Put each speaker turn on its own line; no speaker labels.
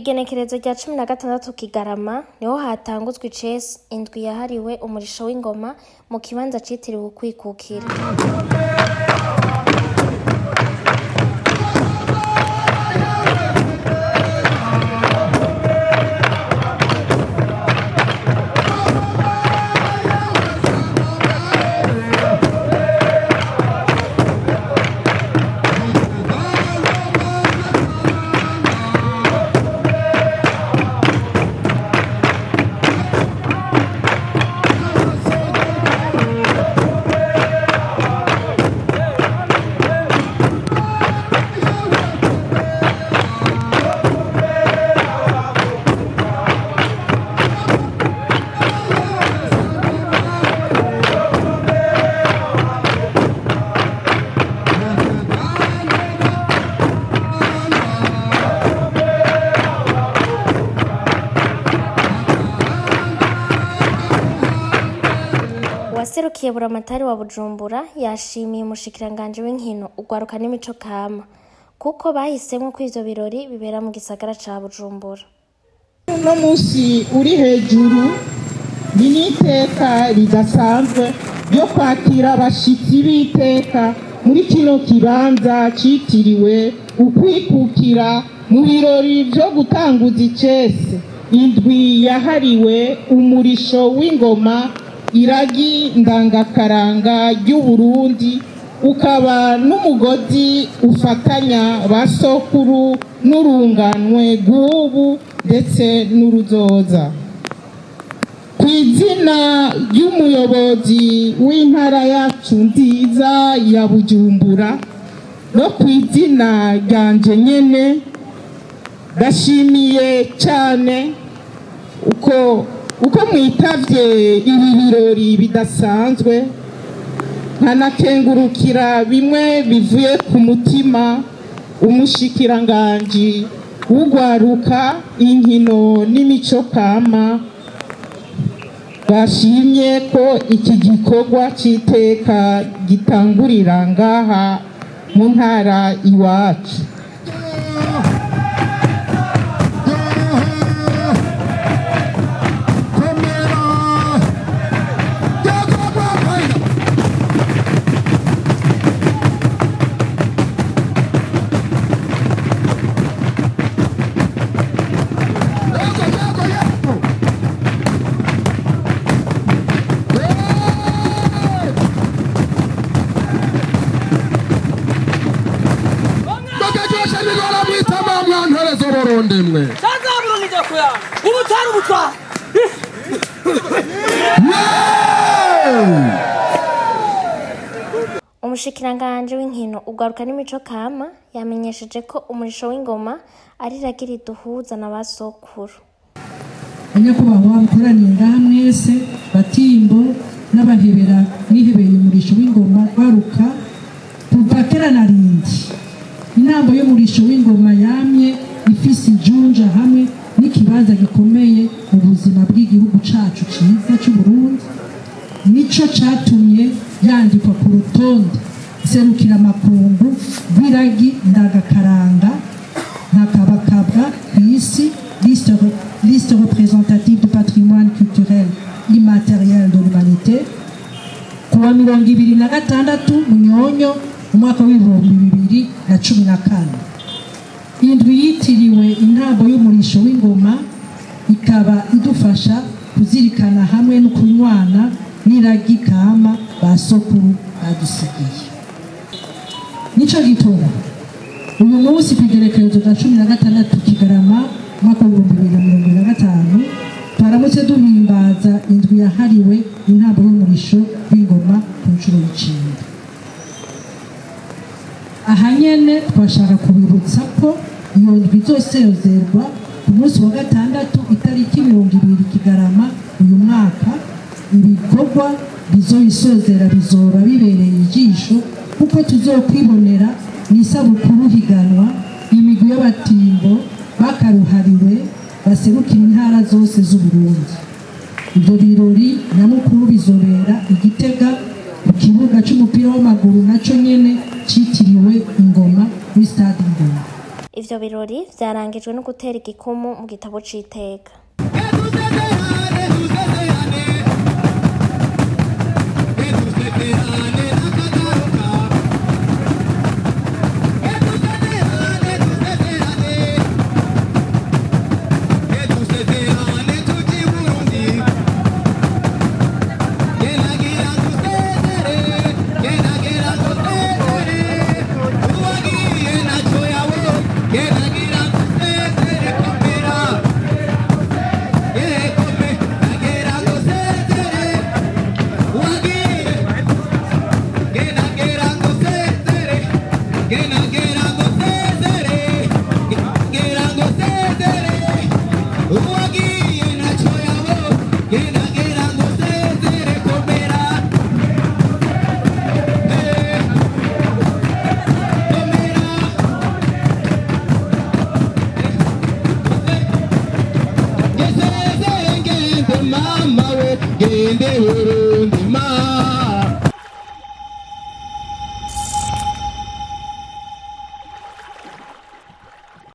Kw'igenekerezo rya 16 Kigarama niho hatanguzwa icese indwi yahariwe umurisho w'ingoma mu kibanza citiriwe Ukwikukira. Uwaserukiye buramatari wa Bujumbura yashimiye umushikiranganje w'inkino ugwaruka n'imico kama kuko bahisemwo ko ivyo birori bibera mu gisagara ca Bujumbura.
No musi uri hejuru n'iteka ridasanzwe ryo kwakira abashitsi b'iteka muri kino kibanza citiriwe Ukwikukira mu birori vyo gutanguza icese indwi yahariwe umurisho w'ingoma iragi ndangakaranga ry'Uburundi, ukaba n'umugozi ufatanya basokuru n'urunganwe rw'ubu ndetse n'uruzoza. Kw'izina ry'umuyobozi w'intara yacu nziza ya Bujumbura no kw'izina ryanje nyene ndashimiye cane uko mwitavye ibi birori bidasanzwe, nkanakengurukira bimwe bivuye ku mutima umushikiranganji w'ugwaruka, inkino n'imico kama bashimye ko iki gikorwa c'iteka gitangurira ngaha mu ntara iwacu.
Umushikiranganje w'inkino ugwaruka n'imico kama yamenyesheje ko umurisho w'ingoma ari iragi riduhuza na basokuru.
Nyakubahwa mukoraniye ngaha mwese batimbo n'abahebera mwihebeye umurisho w'ingoma gwaruka kuva kera na rindi. Inambo y'umurisho w'ingoma yamye ifise ijunja hamwe n'ikibanza gikomeye mu buzima bw'igihugu cacu ciza c'Uburundi, nico catumye yandikwa ku rutonde serukira makungu rw'iragi ndagakaranga ntakabakabwa kw'isi, liste représentative du patrimoine culturel immatériel de l'humanité, kuwa 2026 Munyonyo umwaka w'2014. Indwi yitiriwe intambo y'umurisho w'ingoma ikaba idufasha kuzirikana hamwe no kunywana n'iragi kama basokuru badusigiye. Nico gituma uyu munsi kw'igenekerezo rya 16 Kigarama umwaka w'2025 twaramutse duhimbaza indwi yahariwe intambo y'umurisho w'ingoma ku nshuro y'icenda. Aha nyene twashaka kubibutsa ko iyo ndwi izosezerwa ku munsi wa gatandatu itariki 20 Kigarama uyu mwaka. Ibikorwa bizoyisozera bizoba bibereye ijisho kuko tuzokwibonera n'isabukuru higanwa imigwi y'abatimbo bakaruhariwe baserukira intara zose z'Uburundi. Ivyo birori nyamukuru bizobera Igitega ku kibuga c'umupira w'amaguru naco nyene citiriwe ingoma muri stade Ingoma.
ivyo birori vyarangijwe no gutera igikumu mu gitabo c'iteka.
Gende Burundi